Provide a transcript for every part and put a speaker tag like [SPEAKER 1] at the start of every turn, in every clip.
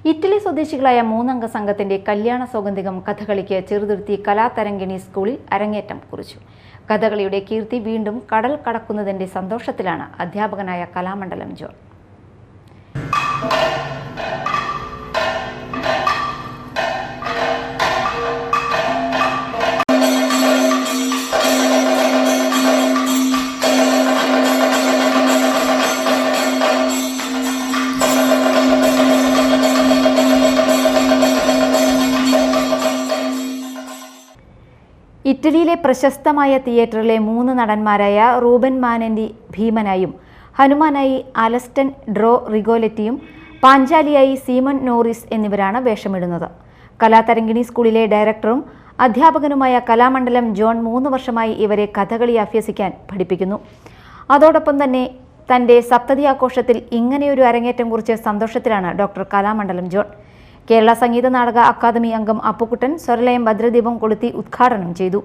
[SPEAKER 1] Italy സ്വദേശികളായ 3 അംഗ സംഘത്തിന്റെ കല്യാണ സൗഗന്ധികം കഥകളിക്ക് ചെറുതുരുത്തി കലാതരംഗിണി സ്കൂളിൽ അരങ്ങേറ്റം കുറിച്ചു. കഥകളിയുടെ കീർത്തി വീണ്ടും കടൽ കടക്കുന്നതിന്റെ സന്തോഷത്തിലാണ് അധ്യാപകനായ കലാമണ്ഡലം ജോൺ. ഇറ്റലിയിലെ പ്രശസ്തമായ തിയേറ്ററിലെ 3 നടന്മാരായ റൂബൻ മാനന്റി ഭീമനായും, ഹനുമാനായി അലസ്റ്റൻ ഡ്രോ റിഗോലെറ്റിയും, പാഞ്ചാലിയായി സീമൺ നോറിസ് എന്നിവരാണ് വേഷമിടുന്നത്. കലാതരംഗിണി സ്കൂളിലെ ഡയറക്ടറും അധ്യാപകനുമായ കലാമണ്ഡലം ജോൺ 3 വർഷമായി ഇവരെ കഥകളി അഭ്യസിക്കാൻ പഠിപ്പിക്കുന്നു. അതോടൊപ്പം തന്നെ തന്റെ സപ്തതി ആഘോഷത്തിൽ ഇങ്ങനെയൊരു അരങ്ങേറ്റം കുറിച്ച സന്തോഷത്തിലാണ് doctor Kalamandalam John. Kerala Sangeetha Nataka academy അംഗം അപ്പുക്കുട്ടൻ സ്വരലയം ഭദ്രദീപം കൊളുത്തി ഉദ്ഘാടനം ചെയ്തു.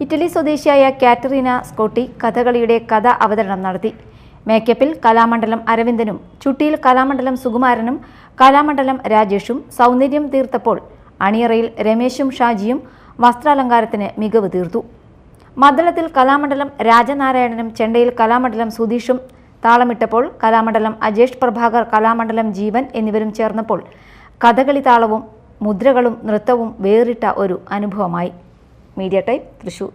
[SPEAKER 1] ഇറ്റലി സ്വദേശിയായ കാറ്ററീന സ്കോട്ടി കഥകളിയുടെ കഥ അവതരണം നടത്തി. മേക്കപ്പിൽ കലാമണ്ഡലം അരവിന്ദനും, ചുട്ടിയിൽ കലാമണ്ഡലം സുകുമാരനും, കലാമണ്ഡലം രാജേഷും സൗന്ദര്യം തീർത്തപ്പോൾ അണിയറയിൽ രമേശും ഷാജിയും വസ്ത്രാലങ്കാരത്തിന് മികവ് തീർത്തു. മദ്ദളത്തിൽ കലാമണ്ഡലം രാജനാരായണനും, ചെണ്ടയിൽ കലാമണ്ഡലം സുധീഷും താളമിട്ടപ്പോൾ കലാമണ്ഡലം അജേഷ് പ്രഭാകർ, കലാമണ്ഡലം ജീവൻ എന്നിവരും ചേർന്നപ്പോൾ കഥകളി താളവും മുദ്രകളും നൃത്തവും വേറിട്ട ഒരു അനുഭവമായി. Media time, Thrissur.